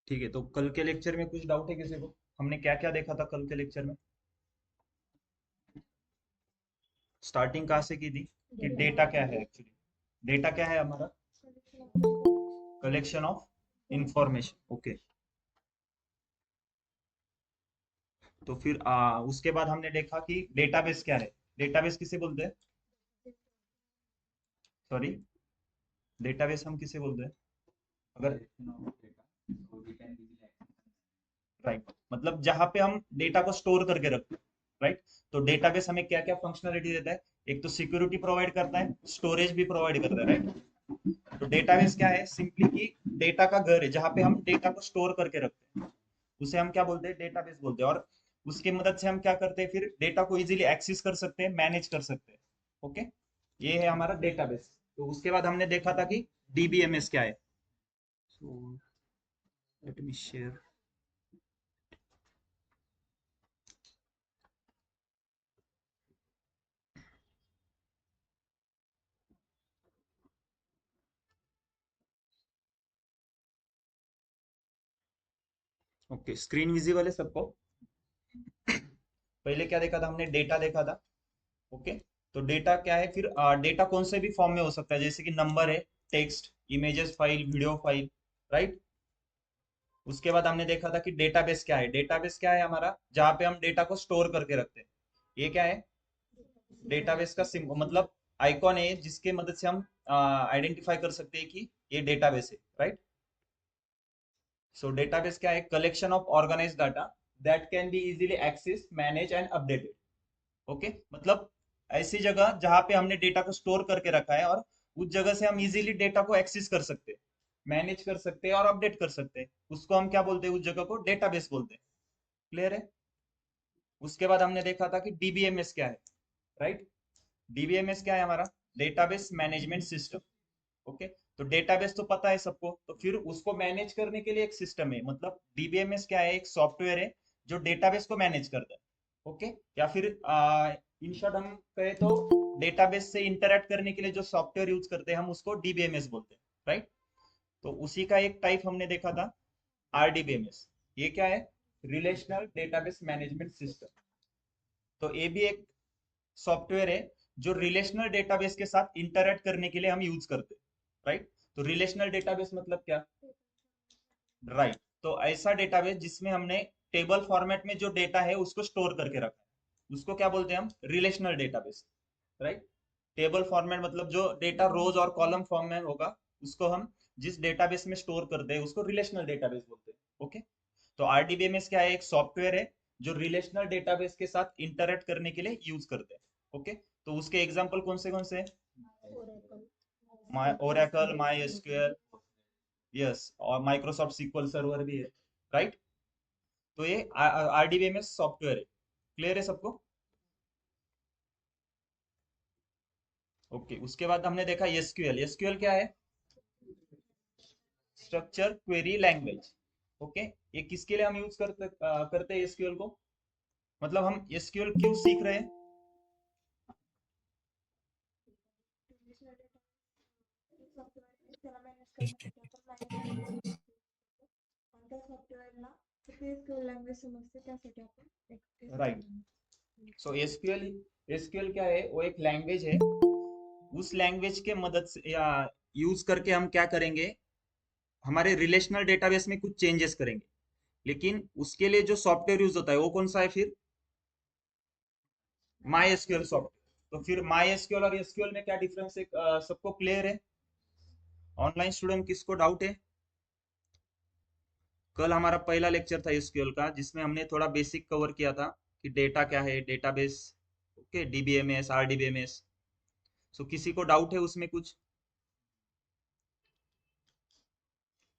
ठीक है, तो कल के लेक्चर में कुछ डाउट है किसी को? हमने क्या क्या देखा था कल के लेक्चर में? स्टार्टिंग कहाँ से की थी कि डेटा क्या है एक्चुअली? डेटा क्या है हमारा? Collection of information. ओके। तो फिर उसके बाद हमने देखा कि डेटाबेस क्या है। डेटाबेस किसे बोलते हैं? सॉरी, डेटाबेस हम किसे बोलते हैं? अगर राइट, मतलब जहां पे हम डेटा को स्टोर करके रखते हैं। राइट। तो डेटाबेस हमें क्या क्या फंक्शनलिटी देता है? एक तो सिक्योरिटी प्रोवाइड करता है, स्टोरेज भी प्रोवाइड करता है। राइट। तो डेटाबेस क्या है? सिंपली कि डेटा का घर है जहां पे हम डेटा को स्टोर करके रखते हैं, उसे हम क्या बोलते हैं? डेटाबेस बोलते हैं। और उसकी मदद से हम क्या करते हैं? फिर डेटा को इजीली एक्सेस कर सकते हैं, मैनेज कर सकते हैं। ओके, ये है हमारा डेटाबेस। तो उसके बाद हमने देखा था कि डीबीएमएस क्या है। So let me share. Okay, screen visible है सबको? पहले क्या देखा था हमने? डेटा देखा था। ओके। तो डेटा क्या है फिर? डेटा कौन से भी फॉर्म में हो सकता है, जैसे कि नंबर है, text, images file, video file. Right. उसके बाद हमने देखा था कि डेटाबेस क्या है। डेटाबेस क्या है हमारा? जहाँ पे हम डेटा को स्टोर करके रखते हैं। ये क्या है? डेटाबेस का सिंबल मतलब आइकॉन है जिसके मदद से हम आइडेंटिफाई कर सकते हैं कि ये डेटाबेस है। राइट। सो डेटाबेस क्या है? Collection of organised data that can be easily access, manage and updated. Okay, मतलब ऐसी जगह जहां पे हमने डेटा को स्टोर करके रखा है और उस जगह से हम इजीली डेटा को एक्सेस कर सकते हैं, मैनेज कर सकते हैं और अपडेट कर सकते हैं, उसको हम क्या बोलते हैं? उस जगह को डेटाबेस बोलते हैं। क्लियर है? उसके बाद हमने देखा था कि डीबीएमएस क्या है। राइट। डीबीएमएस क्या है हमारा? Database management system. ओके। तो डेटाबेस तो पता है सबको, तो फिर उसको मैनेज करने के लिए एक सिस्टम है। मतलब डीबीएमएस क्या है? एक सॉफ्टवेयर है जो डेटाबेस को मैनेज करता है। ओके। या फिर इन शॉर्ट हम कहें तो डेटाबेस से इंटरेक्ट करने के लिए जो सॉफ्टवेयर यूज करते हैं हम उसको डीबीएमएस बोलते हैं। राइट। तो उसी का एक टाइप हमने देखा था आरडीबीएमएस। ये क्या है? Relational database management system. तो ये भी एक सॉफ्टवेयर है जो रिलेशनल डेटाबेस के साथ इंटरेक्ट करने के लिए हम यूज करते हैं। राइट। तो रिलेशनल डेटाबेस मतलब क्या? राइट। तो ऐसा डेटाबेस जिसमें हमने टेबल फॉर्मेट में जो डेटा है उसको स्टोर करके रखा है, उसको क्या बोलते हैं हम? Relational database. Right. Table format मतलब जो डेटा रोज और कॉलम फॉर्म में होगा, उसको हम जिस डेटाबेस में स्टोर करते हैं उसको रिलेशनल डेटाबेस बोलते हैं। ओके। तो आरडीबीएमएस क्या है? एक सॉफ्टवेयर है जो रिलेशनल डेटाबेस के साथ इंटरेक्ट करने के लिए यूज करते हैं। ओके। तो उसके एग्जांपल कौन से हैं? माई ओरेकल, माई एसक्यूएल। यस, और माइक्रोसॉफ्ट सीक्वल सर्वर भी है। राइट। तो ये आरडीबीएमएस सॉफ्टवेयर है। क्लियर है सबको? ओके। उसके बाद हमने देखा एसक्यूएल। एसक्यूएल क्या है? Structure query language. ओके। ये किसके लिए हम यूज करते हैं एसक्यूएल को? मतलब हम एसक्यूएल क्यों सीख रहे हैं? राइट। सो एसक्यूएल, एसक्यूएल क्या है? वो एक लैंग्वेज है। उस लैंग्वेज के मदद से या यूज करके हम क्या करेंगे? हमारे रिलेशनल डेटाबेस में कुछ चेंजेस करेंगे। लेकिन उसके लिए जो सॉफ्टवेयर यूज होता है वो कौन सा है फिर? My SQL software. तो फिर माई एसक्यूएल और एसक्यूएल में क्या डिफरेंस है? सबको क्लियर है? ऑनलाइन स्टूडेंट किसको डाउट है? कल हमारा पहला लेक्चर था एसक्यूएल का जिसमें हमने थोड़ा बेसिक कवर किया था कि डेटा क्या है, database. Okay, DBMS, RDBMS. So किसी को डाउट है उसमें कुछ?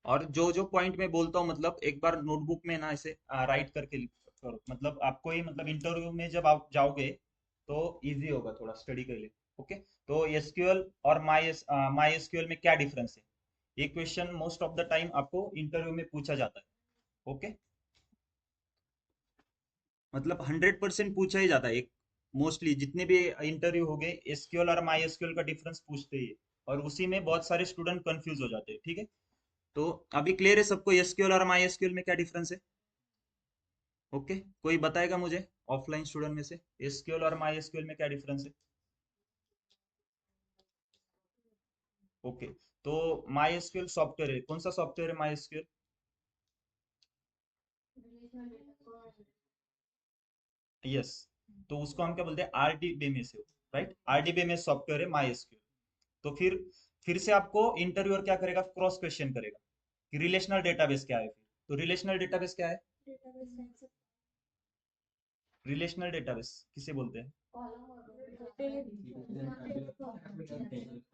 और जो जो पॉइंट में बोलता हूँ मतलब एक बार नोटबुक में ना ऐसे राइट करके करो, मतलब आपको ही मतलब इंटरव्यू में जब आप जाओगे तो इजी होगा थोड़ा स्टडी के लिए। ओके। तो एसक्यूएल और माई एसक्यूएल में क्या डिफरेंस है? ये question most of the time आपको इंटरव्यू में पूछा जाता है। ओके। मतलब 100% पूछा ही जाता है। एक मोस्टली जितने भी इंटरव्यू हो गए एसक्यूएल और माई एसक्यूएल का डिफरेंस पूछते ही है। और उसी में बहुत सारे स्टूडेंट कंफ्यूज हो जाते हैं। ठीक है। तो अभी क्लियर है सबको एसक्यूएल और माई एसक्यूएल में क्या डिफरेंस है? ओके, कोई बताएगा मुझे ऑफलाइन स्टूडेंट में से एसक्यूएल और माई एसक्यूएल में क्या डिफरेंस है? ओके, तो माई एसक्यूएल सॉफ्टवेयर है, कौन सा सॉफ्टवेयर है माई एसक्यूएल? यस, तो उसको हम क्या बोलते हैं, आरडीबीएमएस है, राइट? आरडीबीएमएस सॉफ्टवेयर है माई एसक्यूएल। तो फिर से आपको इंटरव्यूअर क्या करेगा, क्रॉस क्वेश्चन करेगा कि रिलेशनल डेटाबेस क्या है। फिर तो रिलेशनल डेटाबेस क्या है? रिलेशनल डेटाबेस किसे बोलते हैं?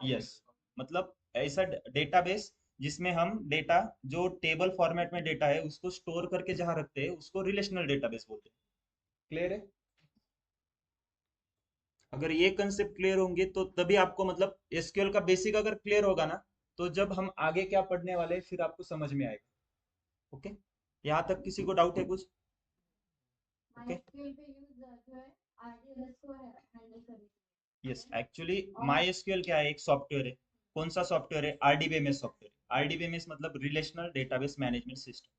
यस, मतलब ऐसा डेटाबेस जिसमें हम डेटा, जो टेबल फॉर्मेट में डेटा है उसको स्टोर करके जहां रखते हैं उसको रिलेशनल डेटाबेस बोलते हैं। क्लियर है? अगर ये कंसेप्ट क्लियर होंगे तो तभी आपको, मतलब एसक्यूएल का बेसिक अगर क्लियर होगा ना, तो जब हम आगे क्या पढ़ने वाले हैं फिर आपको समझ में आएगा। ओके, यहाँ तक किसी को डाउट है कुछ? Okay, yes, actually my SQL क्या है, एक सॉफ्टवेयर है। कौन सा सॉफ्टवेयर है? RDBMS software. आरडीबीएमएस मतलब रिलेशनल डेटाबेस मैनेजमेंट सिस्टम।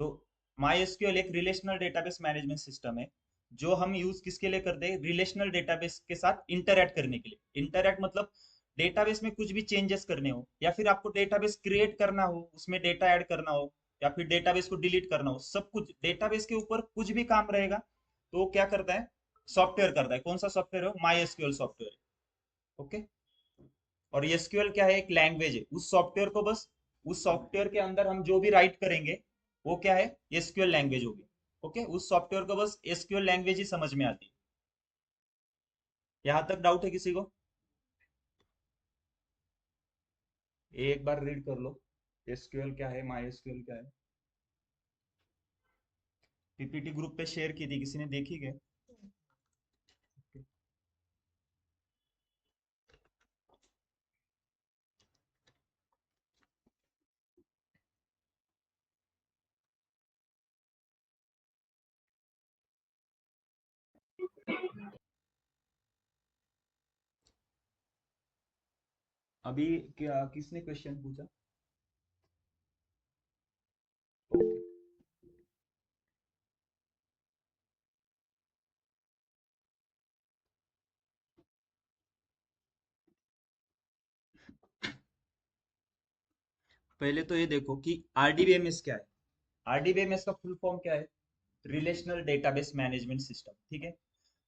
तो माई एसक्यूएल एक रिलेशनल डेटाबेस मैनेजमेंट सिस्टम है जो हम यूज किसके लिए करते हैं, रिलेशनल डेटाबेस के साथ इंटरैक्ट करने के लिए। इंटरैक्ट मतलब डेटाबेस में कुछ भी चेंजेस करने हो, या फिर आपको डेटाबेस क्रिएट करना हो, उसमें डेटा ऐड करना हो, या फिर डेटाबेस को डिलीट करना हो, सब कुछ डेटाबेस के ऊपर कुछ भी काम रहेगा तो वो क्या करता है, सॉफ्टवेयर करता है। कौन सा सॉफ्टवेयर है? माई एसक्यूएल सॉफ्टवेयर है। ओके, और एसक्यूएल क्या है, एक लैंग्वेज है। उस सॉफ्टवेयर को बस, उस सॉफ्टवेयर के अंदर हम जो भी राइट करेंगे वो क्या है, एसक्यूएल लैंग्वेज होगी। ओके, उस सॉफ्टवेयर को बस एसक्यूएल लैंग्वेज ही समझ में आती है। यहां तक डाउट है किसी को? एक बार रीड कर लो, एसक्यूएल क्या है, माई एसक्यूएल क्या है। पीपीटी ग्रुप पे शेयर की थी, किसी ने देखी क्या? अभी क्या किसने क्वेश्चन पूछा? ओके, पहले तो ये देखो कि आरडीबीएमएस क्या है। आरडीबीएमएस का फुल फॉर्म क्या है? रिलेशनल डेटाबेस मैनेजमेंट सिस्टम, ठीक है।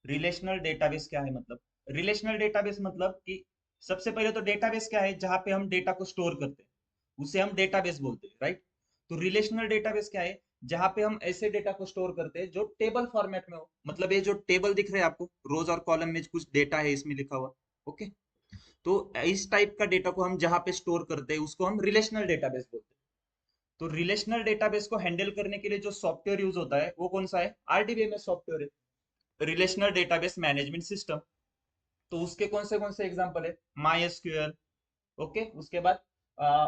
रिलेशनल डेटाबेस क्या है, मतलब रिलेशनल डेटाबेस मतलब कि सबसे पहले तो डेटाबेस क्या है, जहां पे हम डेटा को स्टोर करते हैं उसे हम डेटाबेस बोलते हैं, राइट? तो रिलेशनल डेटाबेस क्या है, जहां पे हम ऐसे डेटा को स्टोर करते हैं जो टेबल फॉर्मेट में हो। मतलब ये जो टेबल दिख रहे हैं आपको, रोज और कॉलम में कुछ डेटा है इसमें लिखा हुआ। ओके, तो इस टाइप का डेटा को हम जहां पे स्टोर करते हैं उसको हम रिलेशनल डेटाबेस बोलते हैं। तो रिलेशनल डेटाबेस को हैंडल करने के लिए जो सॉफ्टवेयर यूज होता है वो कौन सा है? आरडीबीएमएस सॉफ्टवेयर है, रिलेशनल डेटाबेस मैनेजमेंट सिस्टम। तो उसके कौन से एग्जांपल है? माई एसक्यूएल, ओके, उसके बाद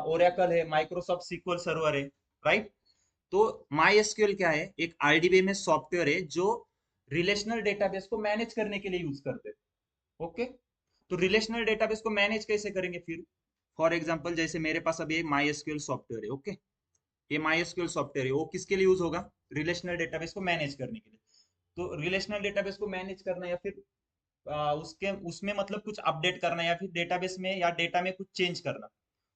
ओरेकल है, माइक्रोसॉफ्ट सीक्वल सर्वर है, राइट? तो माई एसक्यूएल क्या है, एक आरडीबीएमएस सॉफ्टवेयर है जो रिलेशनल डेटाबेस को मैनेज करने के लिए यूज करते हैं। ओके, तो रिलेशनल डेटाबेस को मैनेज कैसे करेंगे फिर? फॉर एग्जांपल जैसे मेरे पास अभी माई एसक्यूएल सॉफ्टवेयर है, ओके, ये माई एसक्यूएल सॉफ्टवेयर है, वो किसके लिए यूज होगा? रिलेशनल डेटाबेस को मैनेज करने के लिए। तो रिलेशनल डेटाबेस को मैनेज करना, या फिर उसके उसमें मतलब कुछ अपडेट करना, या फिर डेटाबेस में या डेटा में कुछ चेंज करना,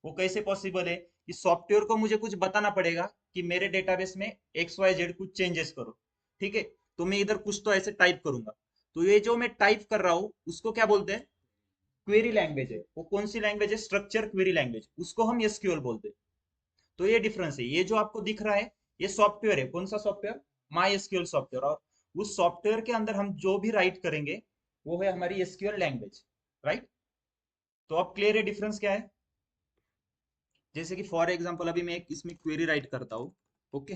वो कैसे पॉसिबल है? कि सॉफ्टवेयर को मुझे कुछ बताना पड़ेगा कि मेरे डेटाबेस में एक्स वाई जेड कुछ चेंजेस करो, ठीक है? तो मैं इधर कुछ तो ऐसे टाइप करूंगा, तो ये जो मैं टाइप कर रहा हूँ उसको क्या बोलते हैं? क्वेरी लैंग्वेज है। वो कौन सी लैंग्वेज है? स्ट्रक्चर क्वेरी लैंग्वेज, उसको हम एसक्यूएल बोलते हैं। तो ये डिफरेंस है। ये जो आपको दिख रहा है ये सॉफ्टवेयर है, कौन सा सॉफ्टवेयर? My SQL software. और उस सॉफ्टवेयर के अंदर हम जो भी राइट करेंगे वो है हमारी एसक्यूएल लैंग्वेज, राइट? तो अब क्लियर है डिफरेंस क्या है? जैसे कि फॉर एग्जांपल अभी मैं एक इसमें क्वेरी राइट करता हूँ, ओके।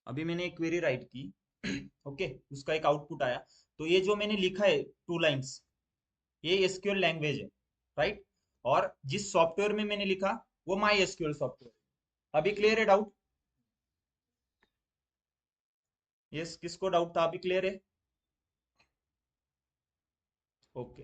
अभी मैंने एक क्वेरी राइट की, ओके, उसका एक आउटपुट आया। तो ये जो मैंने लिखा है 2 लाइन्स, ये एसक्यूएल लैंग्वेज है, राइट? और जिस सॉफ्टवेयर में मैंने लिखा वो माई एसक्यूएल सॉफ्टवेयर है। अभी क्लियर है डाउट? यस, किसको डाउट था? अभी क्लियर है? ओके।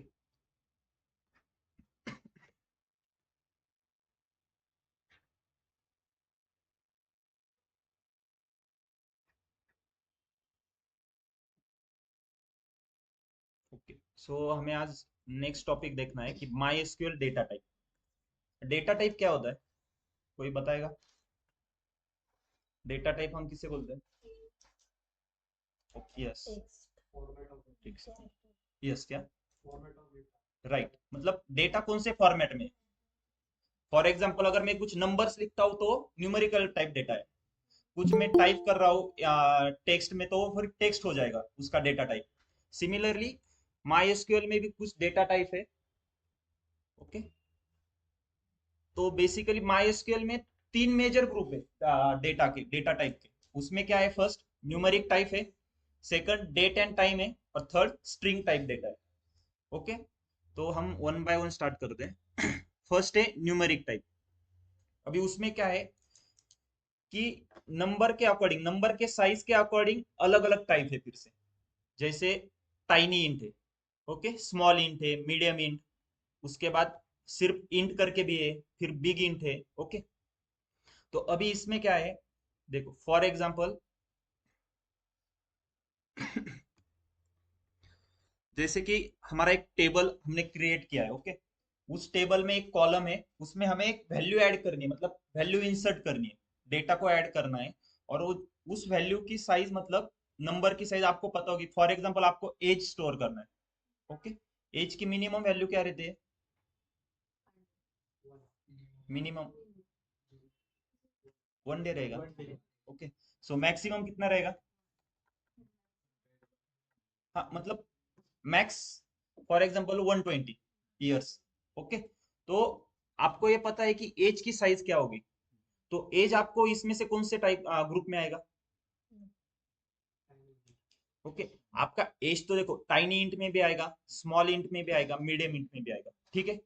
ओके, सो हमें आज नेक्स्ट टॉपिक देखना है कि my SQL data type. Data type क्या होता है, कोई बताएगा? डेटा टाइप हम किसे बोलते हैं? यस, ठीक। यस, क्या? राइट, मतलब डेटा कौन से फॉर्मेट में? फॉर एग्जाम्पल अगर मैं कुछ नंबर्स लिखता हूँ तो न्यूमेरिकल टाइप डेटा है। कुछ मैं टाइप कर रहा हूँ टेक्स्ट में तो वो फिर टेक्स्ट हो जाएगा उसका data type. Similarly my SQL में भी कुछ डेटा टाइप है। ओके, तो बेसिकली माई एसक्यूएल में तीन मेजर ग्रुप है डेटा के, डेटा टाइप के। उसमें क्या है, फर्स्ट न्यूमेरिक टाइप है, सेकंड डेट एंड टाइम है, और थर्ड स्ट्रिंग टाइप डेटा है। ओके, तो हम वन बाय वन स्टार्ट करते हैं। फर्स्ट है न्यूमेरिक टाइप। अभी उसमें क्या है कि नंबर के अकॉर्डिंग, नंबर के साइज के अकॉर्डिंग अलग अलग टाइप है फिर से। जैसे टाइनी इंट है, ओके, स्मॉल इंट है, मीडियम इंट, उसके बाद सिर्फ इंट करके भी है, फिर बिग इंट है। ओके, तो अभी इसमें क्या है, देखो फॉर एग्जांपल जैसे कि हमारा एक टेबल हमने क्रिएट किया है। ओके, उस टेबल में एक कॉलम है, उसमें हमें एक वैल्यू ऐड करनी है, मतलब वैल्यू इंसर्ट करनी है, डेटा को ऐड करना है। और वो उस वैल्यू की साइज, मतलब नंबर की साइज आपको पता होगी। फॉर एग्जांपल आपको एज स्टोर करना है। ओके, एज की मिनिमम वैल्यू क्या रहती है? मिनिमम 1 डे रहेगा। ओके, सो मैक्सिमम कितना रहेगा? हाँ, मतलब max for example 120 years. Okay, तो आपको ये पता है कि एज की साइज क्या होगी, तो एज आपको इसमें से कौन से टाइप ग्रुप में आएगा? ओके, आपका एज तो देखो टाइनी इंट में भी आएगा, स्मॉल इंट में भी आएगा, मीडियम इंट में भी आएगा, ठीक है।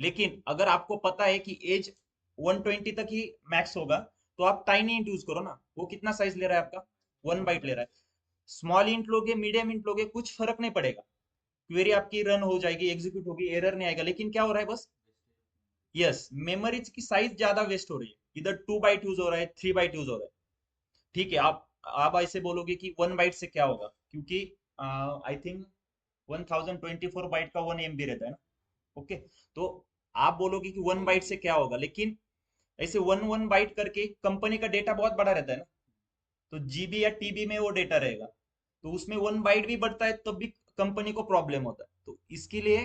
लेकिन अगर आपको पता है कि एज 120 तक ही मैक्स होगा, तो आप टाइनी इंट यूज करो ना। वो कितना साइज ले रहा है आपका? 1 बाइट ले रहा है। स्मॉल इंट लोगे, मीडियम इंट लोगे, कुछ फर्क नहीं पड़ेगा। क्वेरी आपकी रन हो जाएगी, एग्जीक्यूट होगी, एरर नहीं आएगा। लेकिन क्या हो रहा है बस, यस, मेमोरीज की साइज ज्यादा वेस्ट हो रही है। इधर 2 बाइट यूज हो रहा है, 3 बाइट यूज हो रहा है। ठीक है, आप ऐसे बोलोगे कि 1 बाइट से क्या होगा, क्योंकि आई थिंक 1024 बाइट का 1 MB रहता है ना। ओके, तो आप बोलोगे कि 1 बाइट से क्या होगा, लेकिन ऐसे वन वन बाइट करके कंपनी का डेटा बहुत बड़ा रहता है ना, तो जीबी या टीबी में वो डेटा रहेगा। तो उसमें 1 बाइट भी बढ़ता है तब भी कंपनी को प्रॉब्लम होता है। तो इसके लिए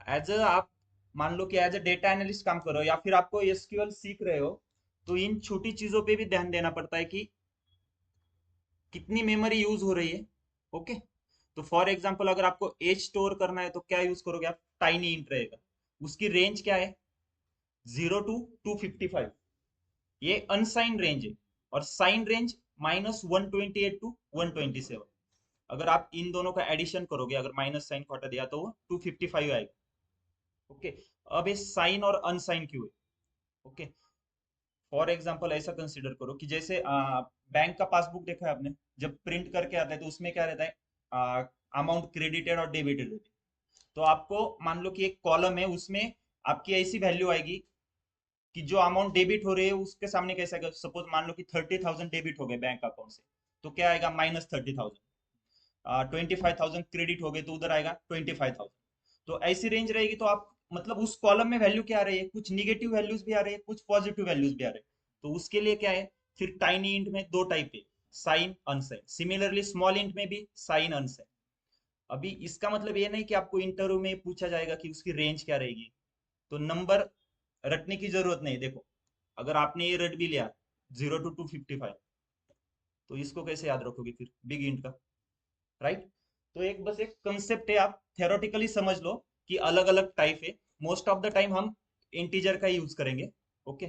एज अ आप मान लो कि एज अ डेटा एनालिस्ट काम कर रहे हो, या फिर आपको एसक्यूएल सीख रहे हो, तो इन छोटी चीजों पे भी ध्यान देना पड़ता है कि कितनी मेमोरी यूज हो रही है। ओके, तो फॉर एग्जांपल अगर आपको एज स्टोर करना है तो क्या यूज करोगे आप? टाइनी इंट रहेगा। उसकी रेंज क्या है? 0 to 255। ये अनसाइंड रेंज है। और साइन रेंज -128 to 127। अगर आप इन दोनों का एडिशन करोगे, अगर माइनस साइन को हटा दिया तो वो 255 आएगा। ओके, अब ये साइन और अनसाइन क्यों है? ओके, फॉर एग्जाम्पल ऐसा कंसिडर करो कि जैसे बैंक का पासबुक देखा है आपने, जब प्रिंट करके आता है तो उसमें क्या रहता है? अमाउंट क्रेडिटेड और डेबिटेड रहती है। तो आपको मान लो कि एक कॉलम है, उसमें आपकी ऐसी वैल्यू आएगी कि जो अमाउंट डेबिट हो रही है उसके सामने कैसे आएगा। सपोज मान लो कि 30,000 डेबिट हो गए बैंक अकाउंट से, तो क्या आएगा? -30,000। 25,000 क्रेडिट हो गए तो उधर आएगा 25,000। तो ऐसी रेंज रहेगी। तो आप मतलब उस कॉलम में वैल्यू क्या आ रही है, कुछ निगेटिव वैल्यूज भी आ रही है, कुछ पॉजिटिव वैल्यूज भी आ रहे हैं। तो उसके लिए क्या है, फिर टाइनी इंट में दो टाइप है, sign unsign. Similarly small int में भी साइन अनसाइन। अभी इसका मतलब ये नहीं कि आपको इंटरव्यू में पूछा जाएगा कि उसकी रेंज क्या रहेगी, तो नंबर रटने की जरूरत नहीं। देखो, अगर आपने ये रट भी लिया 0 to 255, तो इसको कैसे याद रखोगे फिर बिग इंट का? राइट। तो एक बस एक कंसेप्ट है, आप थेरोटिकली समझ लो कि अलग अलग टाइप है। मोस्ट ऑफ द टाइम हम इंटीजर का यूज करेंगे। ओके,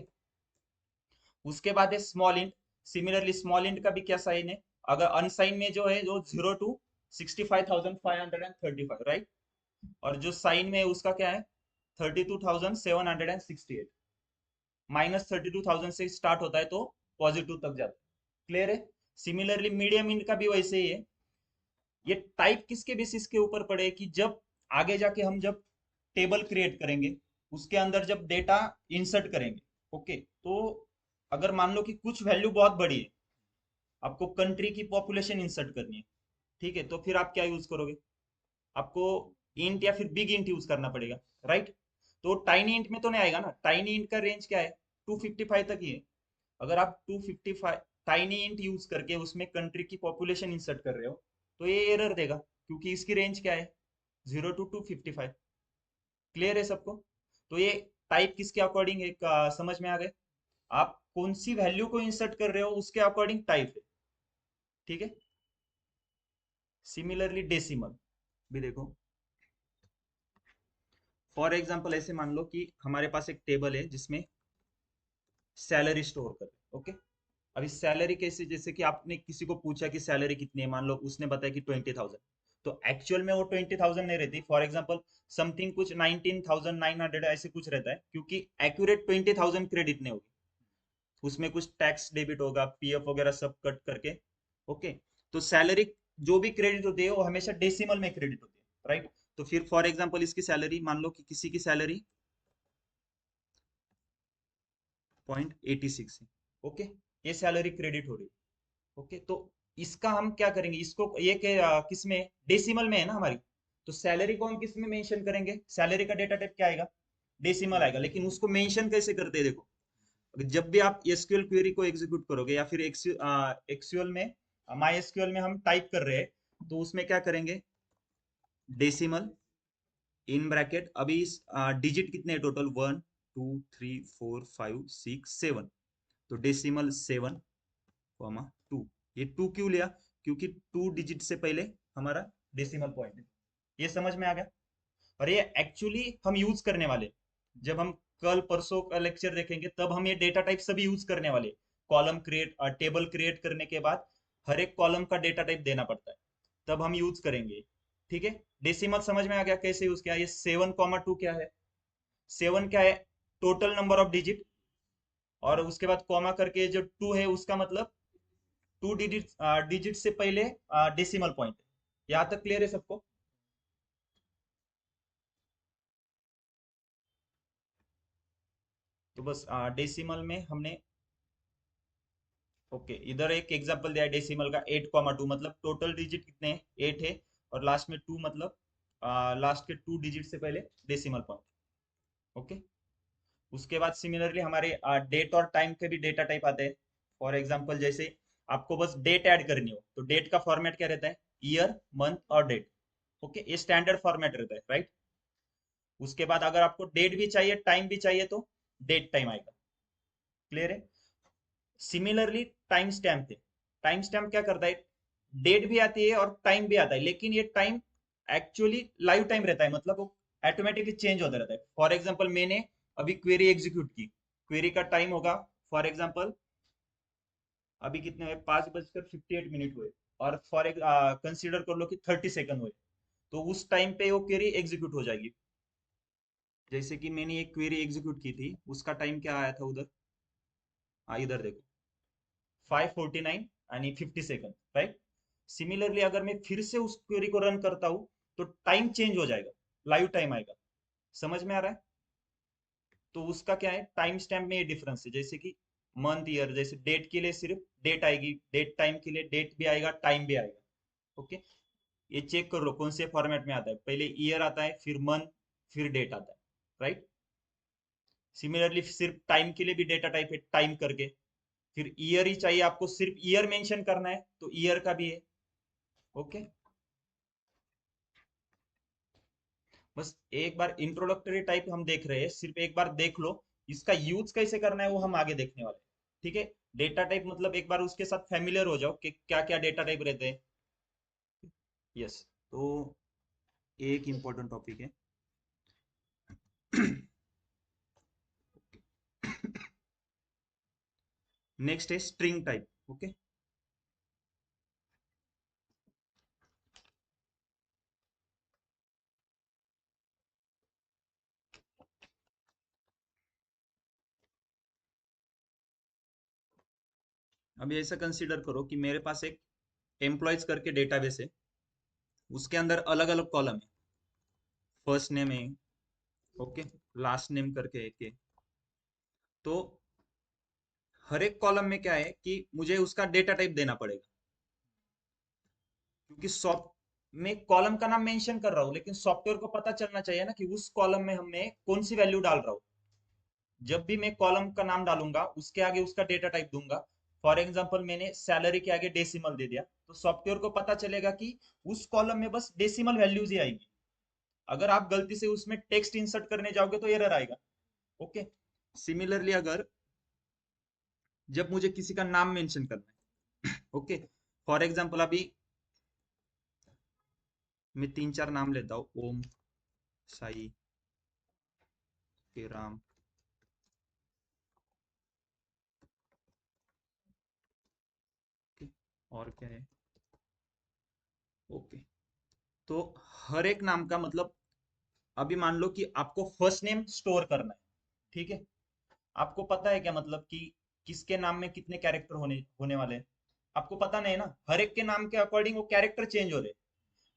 उसके बाद है small int. Similarly small int का भी क्या साइन है? अगर अनसाइन में जो है जो 0 to 65,535, राइट। और जो साइन में है उसका क्या है? 32,768। -32,000 से स्टार्ट होता है तो पॉजिटिव तक जाता है। क्लियर है? सिमिलरली मीडियम इंट का भी वैसे ही है। ये टाइप किसके बेसिस के ऊपर पड़े कि जब आगे जाके हम जब टेबल क्रिएट करेंगे, उसके अंदर जब डेटा इंसर्ट करेंगे, ओके, तो अगर मान लो कि कुछ वैल्यू बहुत बड़ी है, आपको कंट्री की पॉपुलेशन इंसर्ट करनी है, ठीक है, तो फिर आप क्या यूज करोगे? आपको इंट या फिर बिग इंट यूज करना पड़ेगा, राइट? तो टाइनी इंट में तो नहीं आएगा ना, टाइनी इंट का रेंज क्या है? 255 तक ही है। अगर आप 255 टाइनी इंट यूज करके उसमें कंट्री की पॉपुलेशन इंसर्ट कर रहे हो, तो ये एरर देगा, क्योंकि इसकी रेंज क्या है? 0 to 255। क्लियर है सबको? तो ये टाइप किसके अकॉर्डिंग है, समझ में आ गए? आप कौन सी वैल्यू को इंसर्ट कर रहे हो उसके अकॉर्डिंग टाइप है, ठीक है। सिमिलरली डेसिमल भी देखो। फॉर एग्जांपल ऐसे मान लो कि हमारे पास एक टेबल है जिसमें सैलरी स्टोर कर, ओके। अभी सैलरी कैसे, जैसे कि आपने किसी को पूछा कि सैलरी कितनी है, मान लो उसने बताया कि 20,000, तो एक्चुअल में वो 20,000 नहीं रहती, फॉर एग्जांपल समथिंग कुछ 19,900 ऐसे कुछ रहता है, क्योंकि एक्यूरेट 20,000 क्रेडिट नहीं होगी, उसमें कुछ टैक्स डेबिट होगा, पीएफ वगैरह सब कट करके, ओके। तो सैलरी जो भी क्रेडिट होती है वो हमेशा डेसिमल में क्रेडिट होती है, राइट? तो फिर फॉर एग्जांपल इसकी सैलरी, मान लो कि किसी की सैलरी 0.86 है, ओके, ये सैलरी क्रेडिट हो रही है, ओके। तो इसका हम क्या करेंगे, इसको ये किस में, डेसिमल में है ना हमारी, तो सैलरी को हम किस में मेंशन करेंगे? सैलरी का डेटा टाइप क्या आएगा? डेसिमल आएगा, लेकिन उसको मेंशन कैसे करते हैं देखो। जब भी आप एसक्यूएल क्वेरी को एग्जीक्यूट करोगे या फिर एक्सक्यूएल में, माई एसक्यूएल में हम टाइप कर रहे हैं, तो उसमें क्या करेंगे? डेसिमल इन ब्रैकेट, अभी डिजिट कितने हैं टोटल? 1 2 3 4 5 6 7, तो डेसिमल 7, 2। ये 2 क्यों लिया? क्योंकि 2 डिजिट से पहले हमारा डेसिमल पॉइंट है। ये समझ में आ गया? और ये एक्चुअली हम यूज करने वाले, जब हम कल परसों का लेक्चर देखेंगे तब हम ये डेटा टाइप सभी यूज करने वाले। कॉलम क्रिएट, टेबल क्रिएट करने के बाद हर एक कॉलम का डेटा टाइप देना पड़ता है, तब हम यूज करेंगे, ठीक है। डेसिमल समझ में आ गया कैसे यूज किया? ये 7,2 क्या है? 7 क्या है? टोटल नंबर ऑफ डिजिट, और उसके बाद कॉमा करके जो 2 है उसका मतलब 2 डिजिट, डिजिट से पहले डेसिमल पॉइंट। यहाँ तक क्लियर है सबको? तो बस डेसिमल में हमने, ओके, इधर एक एग्जांपल दिया है डेसिमल का, 8,2, मतलब टोटल डिजिट कितने हैं? 8 है, और लास्ट में 2, मतलब लास्ट के 2 डिजिट से पहले डेसिमल पॉइंट, ओके। उसके बाद सिमिलरली हमारे डेट और टाइम के भी डेटा टाइप आते हैं। फॉर एग्जांपल जैसे आपको बस डेट ऐड करनी हो, तो डेट का फॉर्मेट क्या रहता है? ईयर, मंथ और डेट, ओके, ये स्टैंडर्ड फॉर्मेट रहता है, राइट? उसके बाद अगर आपको डेट भी चाहिए, टाइम भी चाहिए, तो डेट टाइम आएगा। क्लियर है? सिमिलरली टाइम स्टैम्प थे। टाइम स्टैम्प क्या करता है? डेट भी आती है और टाइम भी आता है, लेकिन ये टाइम एक्चुअली लाइव टाइम रहता है, मतलब वो ऑटोमेटिकली चेंज होता रहता है। फॉर एग्जांपल मैंने अभी क्वेरी एग्जीक्यूट की, क्वेरी का टाइम होगा फॉर एग्जांपल, अभी कितने हुए? 5:58 हुए, और फॉर कंसीडर कर लो कि 30 सेकंड हुए, तो उस टाइम पे वो क्वेरी एग्जीक्यूट हो जाएगी। जैसे कि मैंने एक क्वेरी एग्जीक्यूट की थी, उसका टाइम क्या आया था उधर? इधर देखो, 5:49 यानी 50 सेकंड, राइट? सिमिलरली अगर मैं फिर से उस क्वेरी को रन करता हूं, तो टाइम चेंज हो जाएगा, लाइव टाइम आएगा। समझ में आ रहा है? तो उसका क्या है, टाइम स्टैम्प में ये डिफरेंस है, जैसे कि मंथ, ईयर, जैसे डेट के लिए सिर्फ डेट आएगी, डेट टाइम के लिए डेट भी आएगा, टाइम भी आएगा, ओके। ये चेक कर लो कौन से फॉर्मेट में आता है, पहले ईयर आता है, फिर मंथ, फिर डेट आता है, राइट? सिमिलरली सिर्फ टाइम के लिए भी डेटा टाइप है, टाइम करके, फिर ईयर ही चाहिए आपको, सिर्फ ईयर मेंशन करना है तो ईयर का भी है, ओके। बस एक बार इंट्रोडक्टरी टाइप हम देख रहे हैं, सिर्फ एक बार देख लो, इसका यूज कैसे करना है वो हम आगे देखने वाले हैं, ठीक है। डेटा टाइप मतलब एक बार उसके साथ फैमिलियर हो जाओ कि क्या क्या डेटा टाइप रहते हैं। यस, तो एक इंपॉर्टेंट टॉपिक है। नेक्स्ट है स्ट्रिंग टाइप, ओके। अभी ऐसा कंसीडर करो कि मेरे पास एक एम्प्लॉयज करके डेटाबेस है, उसके अंदर अलग अलग कॉलम है, फर्स्ट नेम है, ओके, लास्ट नेम करके एक है। तो हर एक कॉलम में क्या है कि मुझे उसका डेटा टाइप देना पड़ेगा, क्योंकि सॉफ्ट में कॉलम का नाम मेंशन कर रहा हूँ, लेकिन सॉफ्टवेयर को पता चलना चाहिए ना कि उस कॉलम में हमने कौन सी वैल्यू डाल रहा हूँ। जब भी मैं कॉलम का नाम डालूंगा उसके आगे उसका डेटा टाइप दूंगा। फॉर एग्जांपल मैंने सैलरी के आगे डेसिमल दे दिया, तो सॉफ्टवेयर को पता चलेगा कि उस कॉलम में बस डेसिमल वैल्यूज ही आएगी। अगर आप गलती से उसमें टेक्स्ट इंसर्ट करने जाओगे तो एरर आएगा। ओके। सिमिलरली अगर जब मुझे किसी का नाम मेंशन करना है, ओके, फॉर एग्जांपल अभी मैं 3-4 नाम लेता हूँ, ओम, साई, के राम, ओके, और क्या है, ओके। तो हर एक नाम का मतलब, अभी मान लो कि आपको फर्स्ट नेम स्टोर करना है, ठीक है। आपको पता है क्या मतलब कि किसके नाम में कितने कैरेक्टर होने होने वाले हैं? आपको पता नहीं ना, हर एक के नाम के अकॉर्डिंग वो कैरेक्टर चेंज हो रहे हैं,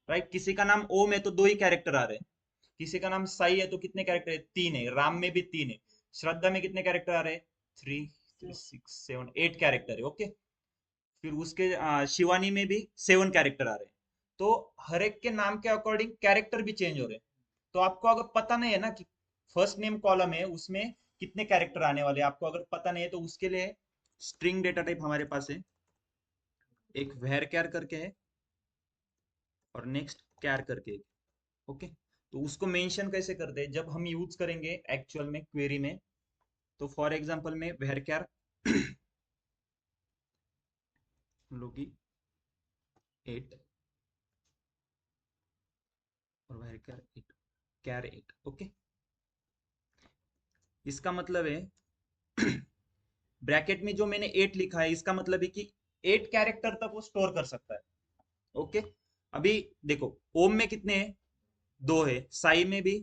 राइट। किसी का नाम ओम है तो 2 ही कैरेक्टर आ रहे हैं। किसी का नाम साई है तो कितने कैरेक्टर है? 3 है। राम में भी 3 है। श्रद्धा में कितने कैरेक्टर आ रहे हैं? 3 6 7 8 कैरेक्टर है, ओके। फिर उसके शिवानी में भी 7 कैरेक्टर आ रहे हैं। तो हर एक के नाम के अकॉर्डिंग कैरेक्टर भी चेंज हो रहे हैं। तो आपको अगर पता नहीं है ना कि फर्स्ट नेम कॉलम है उसमें कितने कैरेक्टर आने वाले हैं, आपको अगर पता नहीं है तो उसके लिए स्ट्रिंग डेटा टाइप हमारे पास है, एक var करके है, और नेक्स्ट कैर करके एक, ओके। तो उसको मेंशन कैसे करते हैं जब हम यूज करेंगे एक्चुअल में क्वेरी में? तो फॉर एग्जांपल में var लोगी 8 और var 8 कैर 8, ओके। इसका मतलब है ब्रैकेट में जो मैंने 8 लिखा है इसका मतलब है कि 8 कैरेक्टर तक वो स्टोर कर सकता है, ओके। अभी देखो, ओम में कितने हैं? 2 है। साई में भी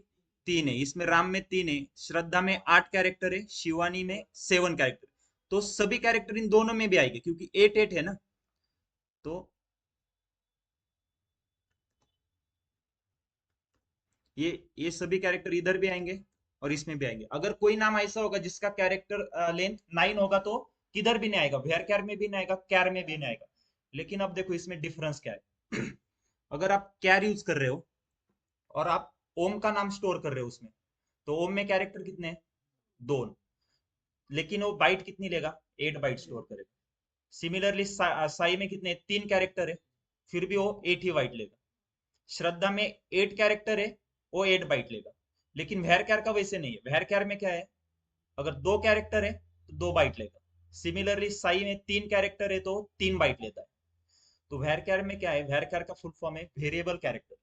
3 है। इसमें राम में 3 है। श्रद्धा में 8 कैरेक्टर है। शिवानी में 7 कैरेक्टर। तो सभी कैरेक्टर इन दोनों में भी आएंगे क्योंकि 8 8 है ना। तो ये सभी कैरेक्टर इधर भी आएंगे और इसमें भी आएंगे। अगर कोई नाम ऐसा होगा जिसका कैरेक्टर लेंथ 9 होगा तो किधर भी नहीं आएगा, वेयर कैर में भी नहीं आएगा, कैर में भी नहीं आएगा। लेकिन अब देखो इसमें डिफरेंस क्या है। अगर आप कैर यूज कर रहे हो और आप ओम का नाम स्टोर कर रहे हो उसमें, तो ओम में कैरेक्टर कितने हैं? 2। लेकिन वो बाइट कितनी लेगा? 8 बाइट स्टोर करेगा। सिमिलरली साई में कितने? 3 कैरेक्टर है, फिर भी वो 8 ही बाइट लेगा। श्रद्धा में 8 कैरेक्टर है, वो 8 बाइट लेगा। लेकिन वैर कैर का वैसे नहीं है। वैर कैर में क्या है, अगर 2 कैरेक्टर है तो 2 बाइट लेगा। सिमिलरली साई में 3 कैरेक्टर है तो 3 बाइट लेता है। तो वैर कैर में क्या है, वैर कैर का फुल फॉर्म है वेरिएबल कैरेक्टर।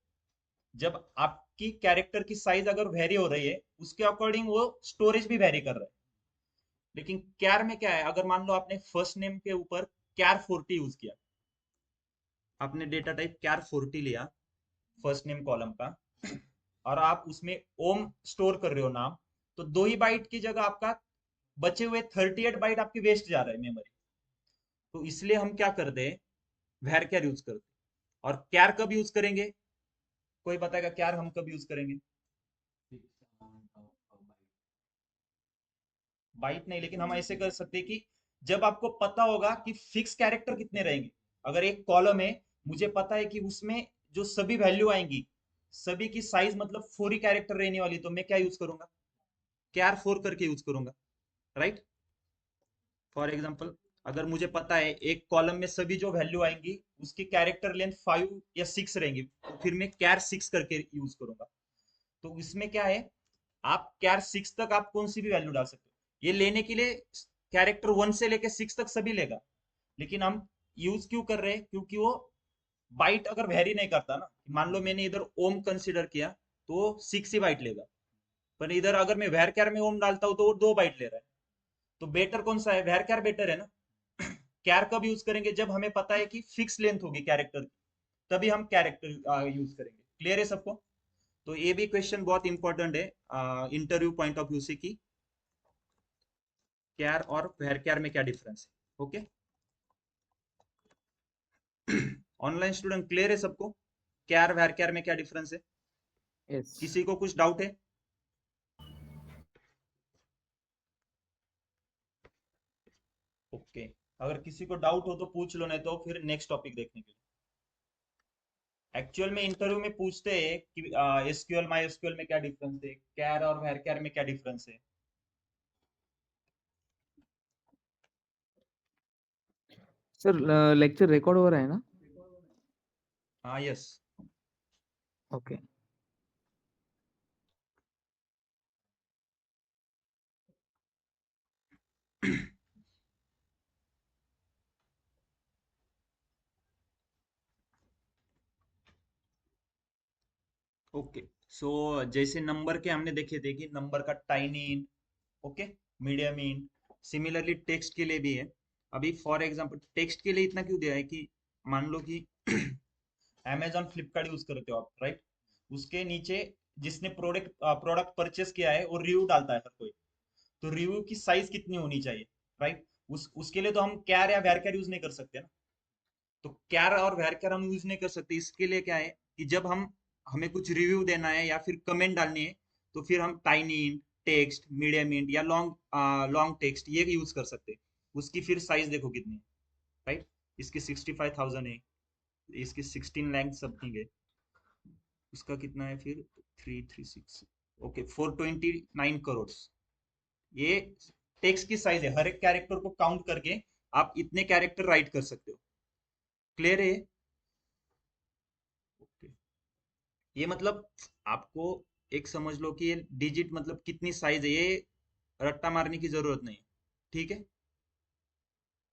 जब आपकी कैरेक्टर की साइज अगर वेरी हो रही है उसके अकॉर्डिंग वो स्टोरेज भी वेरी कर रहा है। लेकिन कैर में क्या है, अगर मान लो आपने फर्स्ट नेम के ऊपर कैर 40 यूज किया, आपने डेटा टाइप कैर 40 लिया फर्स्ट नेम कॉलम का, और आप उसमें ओम स्टोर कर रहे हो नाम, तो 2 ही बाइट की जगह आपका बचे हुए 38 बाइट आपकी वेस्ट जा रहा है मेमोरी। तो इसलिए हम क्या करते हैं, वैर कैर यूज करते हैं। और कैर कब यूज करेंगे? कोई बताएगा कैर हम कब यूज करेंगे? बाइट नहीं, लेकिन हम ऐसे कर सकते हैं कि जब आपको पता होगा कि फिक्स कैरेक्टर कितने रहेंगे। अगर एक कॉलम है, मुझे पता है कि उसमें जो सभी वैल्यू आएंगी, सभी की साइज मतलब 4 ही कैरेक्टर रहने वाली, तो मैं क्या यूज करूंगा? कैर 4 करके यूज करूंगा, राइट। फॉर एग्जाम्पल अगर मुझे पता है एक कॉलम में सभी जो वैल्यू आएंगी उसकी कैरेक्टर लेंथ 5 या 6 रहेंगी, तो फिर मैं कैर 6 करके यूज करूंगा। तो इसमें क्या है, आप कैर 6 तक आप कौन सी भी वैल्यू डाल सकते हो। ये लेने के लिए कैरेक्टर 1 से लेके 6 तक सभी लेगा। लेकिन हम यूज क्यों कर रहे हैं, क्योंकि वो बाइट अगर वेरी नहीं करता ना, मान लो मैंने इधर ओम कंसिडर किया तो 6 ही बाइट लेगा। पर इधर अगर मैं वैर कैर में ओम डालता हूँ तो वो 2 बाइट ले रहा है। तो बेटर कौन सा है? वैर कैर बेटर है ना। कैर कब यूज करेंगे? जब हमें पता है कि फिक्स लेंथ होगी कैरेक्टर की, तभी हम कैरेक्टर यूज करेंगे। क्लियर है सबको? तो ये भी क्वेश्चन बहुत इंपॉर्टेंट है इंटरव्यू पॉइंट ऑफ व्यू से कि कैर और वेर कैर में क्या डिफरेंस है, ओके। ऑनलाइन स्टूडेंट क्लियर है सबको? कैर वेर कैर में क्या डिफरेंस है? यस। किसी को कुछ डाउट है? ओके, अगर किसी को डाउट हो तो पूछ लो, नहीं तो फिर नेक्स्ट टॉपिक देखने के लिए। एक्चुअल में इंटरव्यू में पूछते हैं कि एसक्यूएल माई एसक्यूएल में क्या डिफरेंस है, कैर और वैरकैर में क्या डिफरेंस है। सर लेक्चर रिकॉर्ड हो रहा है ना? हाँ, यस। ओके। ओके, सो जैसे नंबर के हमने देखे थे कि नंबर का tiny int, okay, medium int, similarly text के लिए भी है। अभी फॉर एग्जांपल टेक्स्ट के लिए इतना क्यों दिया है कि मान लो कि अमेजॉन फ्लिपकार्ट यूज करते हो आप, राइट? उसके नीचे जिसने प्रोडक्ट प्रोडक्ट परचेस किया है वो रिव्यू डालता है हर कोई। तो रिव्यू की साइज कितनी होनी चाहिए, राइट? उसके लिए तो हम कैर या वैरकर यूज नहीं कर सकते ना। तो कैर और वैरकर हम यूज नहीं कर सकते। इसके लिए क्या है कि जब हम हमें कुछ रिव्यू देना है या फिर कमेंट डालनी है, तो फिर हम tiny int, text, medium int या लॉन्ग लॉन्ग टेक्स्ट ये यूज कर सकते हैं। उसकी फिर साइज देखो कितनी है, राइट? इसकी 65,000 है, इसकी 16 लाख समथिंग है, उसका कितना है फिर? 336, ओके, 429 करोड़। ये टेक्स्ट की साइज है, हर एक कैरेक्टर को काउंट करके आप इतने कैरेक्टर राइट कर सकते हो। क्लियर है? ओके, ये मतलब आपको एक समझ लो कि ये डिजिट मतलब कितनी साइज है, ये रट्टा मारने की जरूरत नहीं। ठीक है,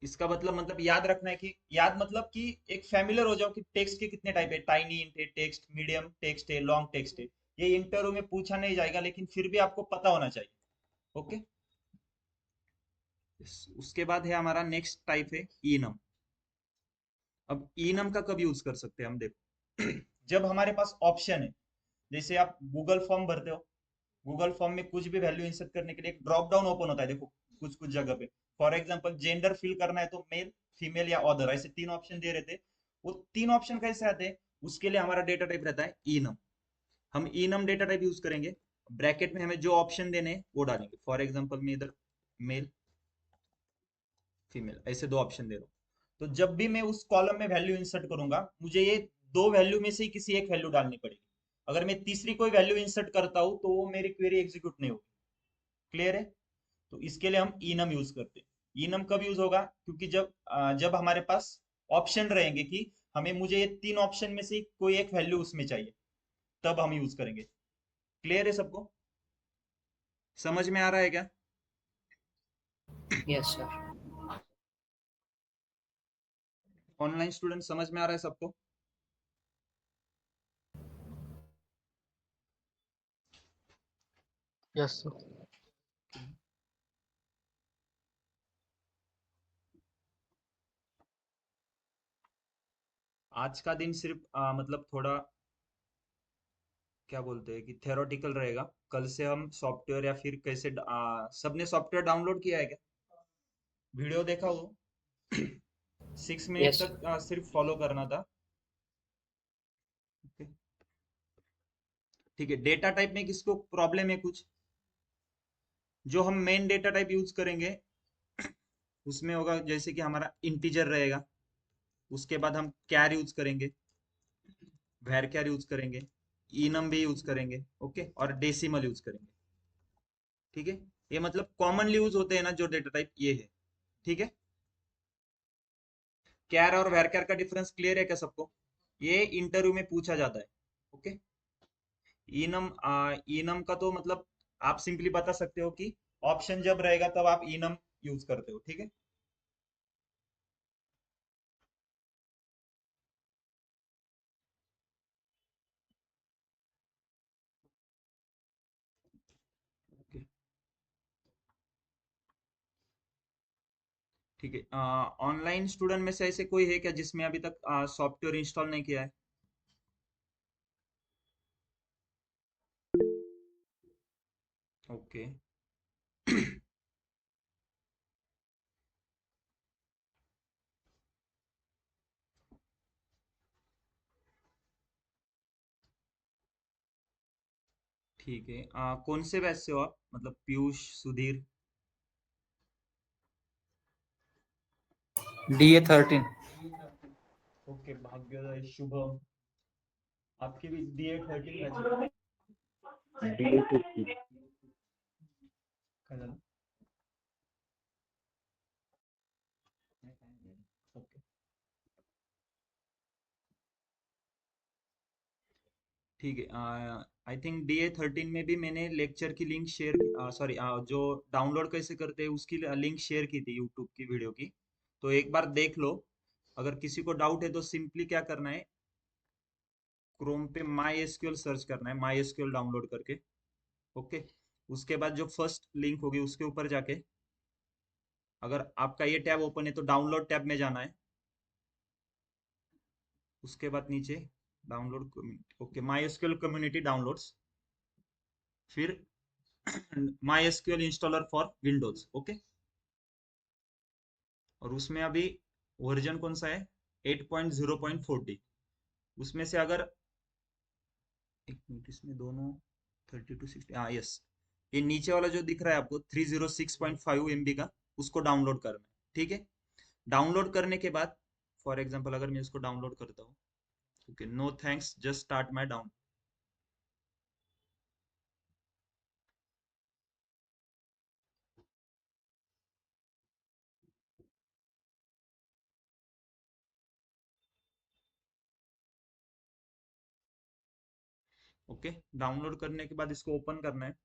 इसका मतलब याद रखना है कि याद मतलब कि एक फैमिलियर हो जाओ कि टेक्स्ट के कितने टाइप है, टाइनी इंट है, टेक्स्ट, मीडियम टेक्स्ट है, लॉन्ग टेक्स्ट है। ये इंटरव्यू में पूछा नहीं जाएगा, लेकिन फिर भी आपको पता होना चाहिए। ओके, उसके बाद है हमारा नेक्स्ट टाइप है ईनम। अब ईनम का कब यूज कर सकते हैं हम, देखो जब हमारे पास ऑप्शन है, जैसे आप गूगल फॉर्म भरते हो, गूगल फॉर्म में कुछ भी वैल्यू इंसर्ट करने के लिए एक ड्रॉप डाउन ओपन होता है, देखो कुछ कुछ जगह पे। फॉर एग्जांपल जेंडर फिल करना है तो मेल, फीमेल या अदर, ऐसे तीन ऑप्शन दे रहे थे। वो तीन ऑप्शन कैसे आते हैं? उसके लिए हमारा डेटा टाइप रहता है ईनम। हम ईनम डेटा टाइप यूज करेंगे, ब्रैकेट में हमें जो ऑप्शन देने हैं वो डालेंगे। फॉर एग्जांपल मैं इधर मेल, फीमेल ऐसे दो ऑप्शन दे रहा हूँ। तो जब भी मैं उस कॉलम में वैल्यू इंसर्ट करूंगा, मुझे ये दो वैल्यू में से ही किसी एक वैल्यू डालनी पड़ेगी। अगर मैं तीसरी कोई वैल्यू इंसर्ट करता हूँ तो वो मेरी क्वेरी एग्जीक्यूट नहीं होगी। क्लियर है? तो इसके लिए हम इनम यूज करते हैं। इनम कब यूज होगा? क्योंकि जब हमारे पास ऑप्शन रहेंगे कि हमें मुझे ये तीन ऑप्शन में से कोई एक वैल्यू उसमें चाहिए, तब हम यूज करेंगे। क्लियर है सबको? समझ में आ रहा है क्या? Yes sir. ऑनलाइन स्टूडेंट समझ में आ रहा है सबको? Yes sir. आज का दिन सिर्फ मतलब थोड़ा क्या बोलते हैं कि थ्योरेटिकल रहेगा। कल से हम सॉफ्टवेयर या फिर कैसे सबने सॉफ्टवेयर डाउनलोड किया है क्या? वीडियो देखा हो? 6 मिनट यस तक सिर्फ फॉलो करना था। Okay? ठीक है, डेटा टाइप में किसको प्रॉब्लम है कुछ? जो हम मेन डेटा टाइप यूज करेंगे उसमें होगा जैसे कि हमारा इंटीजर रहेगा, उसके बाद हम कैर यूज करेंगे, वैर कैर यूज करेंगे, इनम भी यूज करेंगे, ओके, और डेसिमल यूज करेंगे। ठीक है, ये मतलब कॉमनली यूज होते हैं ना जो डेटा टाइप ये है। ठीक है, कैर और वैर कैर का डिफरेंस क्लियर है क्या सबको? ये इंटरव्यू में पूछा जाता है। ओके, इनम इनम का तो मतलब आप सिंपली बता सकते हो कि ऑप्शन जब रहेगा तब आप इनम यूज करते हो। ठीक है, ओके, ठीक है। ऑनलाइन स्टूडेंट में से ऐसे कोई है क्या जिसमें अभी तक सॉफ्टवेयर इंस्टॉल नहीं किया है? ओके, ठीक है। कौन से बैच से हो आप, मतलब पीयूष, सुधीर? DA 13। ओके, भाग्योदय, शुभम, आपकी भी DA 13 बैच है? काय झालं? ओके, ठीक है। आई थिंक DA 13 में भी मैंने लेक्चर की लिंक शेयर, सॉरी, जो डाउनलोड कैसे करते हैं उसकी लिंक शेयर की थी, यूट्यूब की वीडियो की। तो एक बार देख लो। अगर किसी को डाउट है तो सिंपली क्या करना है, क्रोम पे माई एसक्यूएल सर्च करना है, माई एसक्यूएल डाउनलोड करके। ओके। उसके बाद जो फर्स्ट लिंक होगी उसके ऊपर जाके, अगर आपका ये टैब ओपन है तो डाउनलोड टैब में जाना है। उसके बाद नीचे download community, okay, MySQL community downloads, फिर MySQL installer for Windows. Okay. और उसमें अभी वर्जन कौन सा है, 8.0.40। उसमें से अगर, एक मिनट, इसमें दोनों 3260, हाँ यस, ये नीचे वाला जो दिख रहा है आपको 306.5 MB का, उसको डाउनलोड करना है। ठीक है। डाउनलोड करने के बाद, फॉर एग्जाम्पल अगर मैं इसको डाउनलोड करता हूँ, okay, no thanks, just start my down. Okay, download करने के बाद इसको ओपन करना है।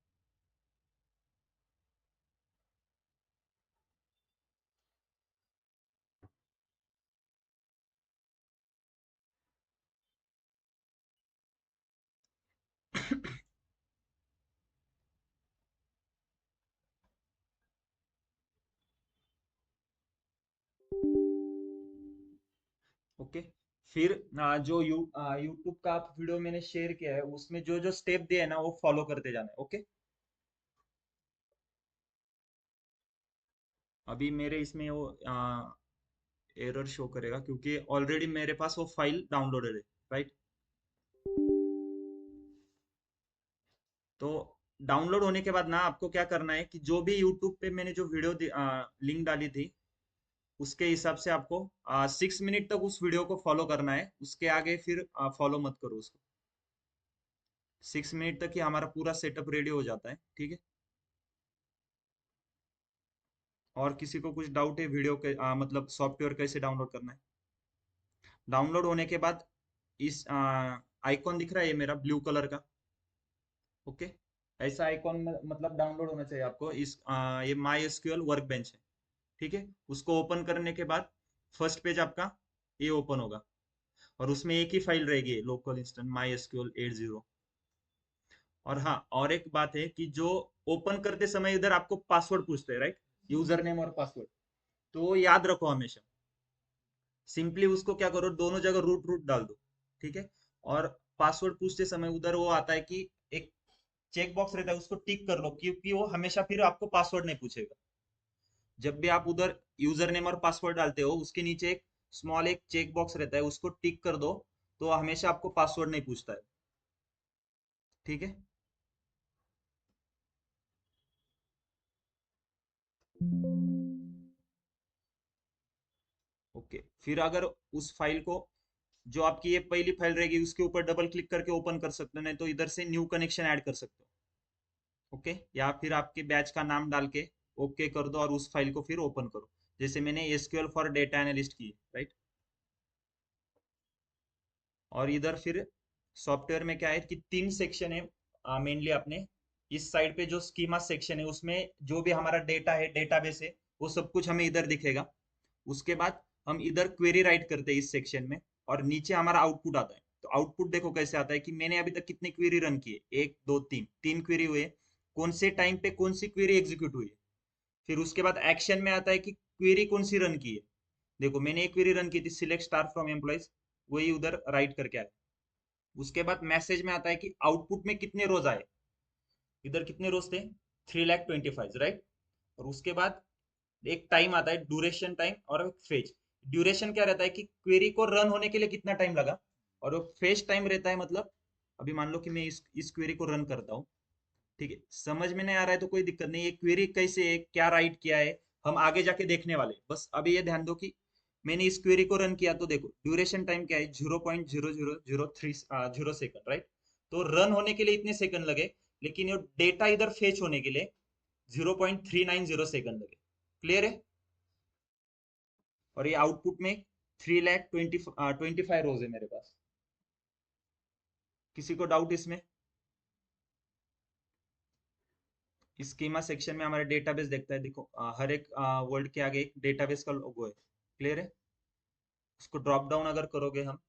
ओके। फिर जो यूट्यूब का आप वीडियो मैंने शेयर किया है उसमें जो जो स्टेप दिए है ना वो फॉलो करते जाना है। ओके। अभी मेरे इसमें वो एरर शो करेगा क्योंकि ऑलरेडी मेरे पास वो फाइल डाउनलोडेड है, राइट? तो डाउनलोड होने के बाद ना आपको क्या करना है कि जो भी यूट्यूब पे मैंने जो वीडियो लिंक डाली थी उसके हिसाब से आपको 6 मिनट तक उस वीडियो को फॉलो करना है। उसके आगे फिर फॉलो मत करो उसको। 6 मिनट तक ही हमारा पूरा सेटअप रेडी हो जाता है। ठीक है। और किसी को कुछ डाउट है वीडियो के, मतलब सॉफ्टवेयर कैसे डाउनलोड करना है? डाउनलोड होने के बाद इस आइकॉन दिख रहा है ये मेरा ब्लू कलर का। ओके। ऐसा आइकॉन मतलब डाउनलोड होना चाहिए आपको। ये माई एसक्यूएल वर्क बेंच है। ठीक है। उसको ओपन करने के बाद फर्स्ट पेज आपका ये ओपन होगा और उसमें एक ही फाइल रहेगी, लोकल इंस्टेंट माई एसक्यूएल 80। और हाँ, और एक बात है कि जो ओपन करते समय इधर आपको पासवर्ड पूछते हैं, राइट? यूजर नेम और पासवर्ड, तो याद रखो हमेशा। सिंपली उसको क्या करो, दोनों जगह रूट रूट डाल दो। ठीक है। और पासवर्ड पूछते समय उधर वो आता है कि एक चेक बॉक्स रहता है, उसको टिक कर लो क्योंकि वो हमेशा फिर आपको पासवर्ड नहीं पूछेगा। जब भी आप उधर यूजर नेम और पासवर्ड डालते हो उसके नीचे एक स्मॉल एक चेक बॉक्स रहता है, उसको टिक कर दो, तो हमेशा आपको पासवर्ड नहीं पूछता है। ठीक है। ओके। फिर अगर उस फाइल को, जो आपकी ये पहली फाइल रहेगी उसके ऊपर डबल क्लिक करके ओपन कर सकते हो, नहीं तो इधर से न्यू कनेक्शन ऐड कर सकते हो। ओके। या फिर आपके बैच का नाम डाल के ओके कर दो और उस फाइल को फिर ओपन करो, जैसे मैंने एसक्यूएल फॉर डेटा एनालिस्ट की, राइट? और इधर फिर सॉफ्टवेयर में क्या है कि 3 सेक्शन है मेनली। अपने इस साइड पे जो स्कीमा सेक्शन है उसमें जो भी हमारा डेटा है, डेटाबेस है, वो सब कुछ हमें इधर दिखेगा। उसके बाद हम इधर क्वेरी राइट करते हैं इस सेक्शन में, और नीचे हमारा आउटपुट आता है। तो आउटपुट देखो कैसे आता है कि मैंने अभी तक कितनी क्वेरी रन की है, 1 2 3 क्वेरी हुए, कौन से टाइम पे कौन सी क्वेरी एग्जीक्यूट हुई है। फिर उसके बाद एक्शन में आता है कि क्वेरी कौन सी रन की है। देखो मैंने एक क्वेरी रन की थी, सिलेक्ट स्टार फ्रॉम एम्प्लॉइज, वही उधर राइट करके आया। उसके बाद मैसेज में आता है कि आउटपुट में कितने रोज आए, इधर कितने रोज थे, 3,25,000, राइट? और उसके बाद एक टाइम आता है, ड्यूरेशन टाइम, और फेज। ड्यूरेशन क्या रहता है कि क्वेरी को रन होने के लिए कितना टाइम लगा, और वो फेज टाइम रहता है, मतलब अभी मान लो कि मैं इस क्वेरी को रन करता हूँ, ठीक है, समझ में नहीं आ रहा है तो कोई दिक्कत नहीं, ये क्वेरी कैसे है, क्या राइट किया है, हम आगे जाके देखने वाले हैं। बस अभी ये ध्यान दो कि मैंने इस क्वेरी को रन किया तो देखो ड्यूरेशन टाइम क्या है, 0.0003 सेकंड, राइट। तो रन होने के लिए इतने सेकंड लगे, लेकिन ये डेटा इधर फेच होने के लिए 0.390 सेकंड लगे। क्लियर है? और ये आउटपुट में 3,25,000 रोज है मेरे पास। किसी को डाउट इसमें? स्कीमा सेक्शन में हमारे डेटाबेस देखता है, देखो हर एक वर्ड के आगे एक डेटाबेस का लोगो है। क्लियर है? उसको ड्रॉप डाउन अगर करोगे हम,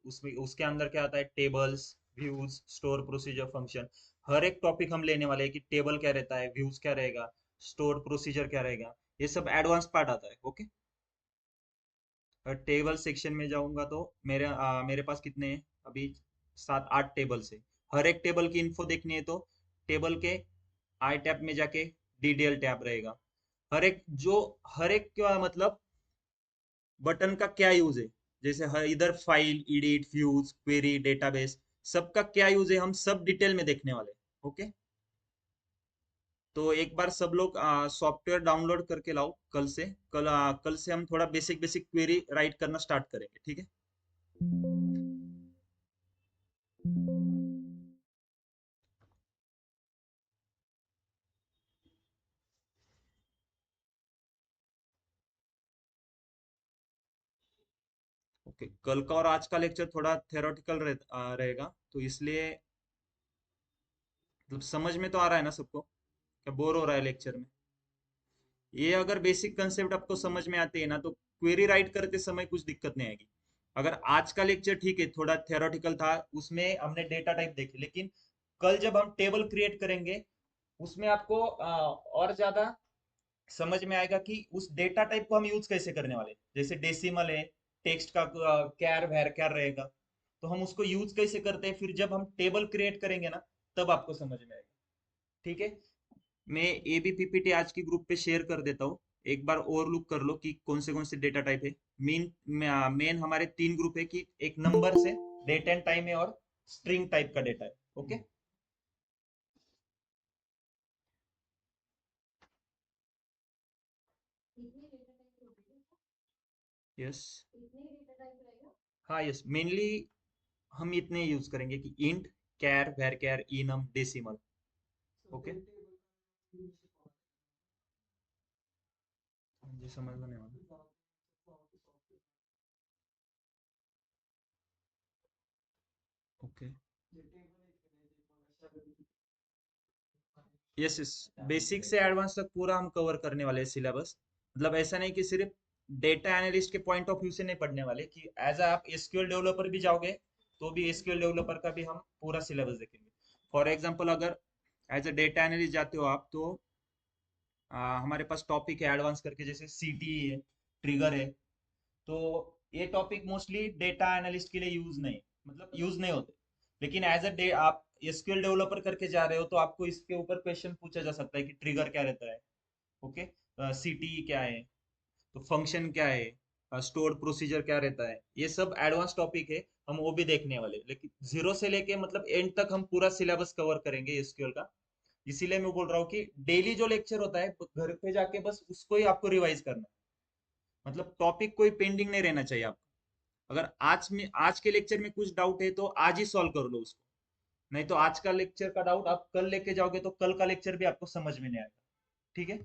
उसमें उसके अंदर क्या आता है, tables, views, store procedure, function. हर एक टॉपिक हम लेने वाले हैं कि टेबल क्या रहता है, व्यूज क्या रहेगा, स्टोर प्रोसीजर क्या रहेगा, ये सब एडवांस पार्ट आता है। ओके। टेबल सेक्शन में जाऊंगा तो मेरे पास कितने हैं अभी, 7-8 टेबल्स है। हर एक टेबल की इन्फो देखनी है तो टेबल के आई टैब में जाके डीडीएल टैब रहेगा। हर एक जो हर एक का मतलब बटन का क्या यूज है, जैसे हर इधर file, edit, views, query, database, सबका क्या यूज है, हम सब डिटेल में देखने वाले हैं। ओके। तो एक बार सब लोग सॉफ्टवेयर डाउनलोड करके लाओ कल से। कल से हम थोड़ा बेसिक बेसिक क्वेरी राइट करना स्टार्ट करेंगे, ठीक है? ओके, कल का और आज का लेक्चर थोड़ा थेरोटिकल रहेगा, तो इसलिए मतलब समझ में तो आ रहा है ना सबको? क्या बोर हो रहा है लेक्चर में? ये अगर बेसिक कंसेप्ट आपको समझ में आते हैं ना, तो क्वेरी राइट करते समय कुछ दिक्कत नहीं आएगी। अगर आज का लेक्चर ठीक है थोड़ा थेरोटिकल था, उसमें हमने डेटा टाइप देखे, लेकिन कल जब हम टेबल क्रिएट करेंगे उसमें आपको और ज्यादा समझ में आएगा कि उस डेटा टाइप को हम यूज कैसे करने वाले हैं। जैसे डेसिमल है, टेक्स्ट का कैर वैर क्या रहेगा, तो हम उसको यूज कैसे करते हैं, फिर जब हम टेबल क्रिएट करेंगे ना, तब आपको समझ में आएगा। ठीक है? मैं ए बी पीपीटी आज की ग्रुप पे शेयर कर देता हूँ। एक बार और लुक कर लो कि कौन से डेटा टाइप है। मेन मेन हमारे 3 ग्रुप है कि एक नंबर से, डेट एंड टाइम है, और स्ट्रिंग टाइप का डेटा है। ओके। यस। हाँ यस, मेनली हम इतने यूज करेंगे कि इंट, कैर, वैर कैर, इनम, डेसिमल। ओके। मुझे समझ में नहीं आया। ओके। यस यस, बेसिक से एडवांस तक पूरा हम कवर करने वाले हैं सिलेबस। मतलब ऐसा नहीं कि सिर्फ डेटा एनालिस्ट के पॉइंट ऑफ व्यू से नहीं पढ़ने वाले, कि एज आप एसक्यूएल डेवलपर भी जाओगे तो भी एसक्यूएल डेवलपर का भी हम पूरा सिलेबस देखेंगे। फॉर एग्जांपल अगर एज अ डेटा एनालिस्ट जाते हो आप, तो हमारे पास टॉपिक है एडवांस करके, जैसे सीटी है, ट्रिगर है। तो ये टॉपिक मोस्टली डेटा एनालिस्ट के लिए यूज नहीं, मतलब यूज नहीं होते। लेकिन एज अ डे आप एसक्यूएल डेवलपर करके जा रहे हो तो आपको इसके ऊपर क्वेश्चन पूछा जा सकता है कि ट्रिगर क्या रहता है, ओके, सीटी क्या है, तो फंक्शन क्या है, स्टोर्ड प्रोसीजर क्या रहता है, ये सब एडवांस टॉपिक है। हम वो भी देखने वाले हैं। लेकिन जीरो से लेके मतलब एंड तक हम पूरा सिलेबस कवर करेंगे एसक्यूएल का। इसीलिए मैं बोल रहा हूँ कि डेली जो लेक्चर होता है घर पे जाके बस उसको ही आपको रिवाइज करना है। मतलब टॉपिक कोई पेंडिंग नहीं रहना चाहिए आपका। अगर आज के लेक्चर में कुछ डाउट है तो आज ही सॉल्व कर लो उसको। नहीं तो आज का लेक्चर का डाउट आप कल लेके जाओगे तो कल का लेक्चर भी आपको समझ में नहीं आएगा। ठीक है?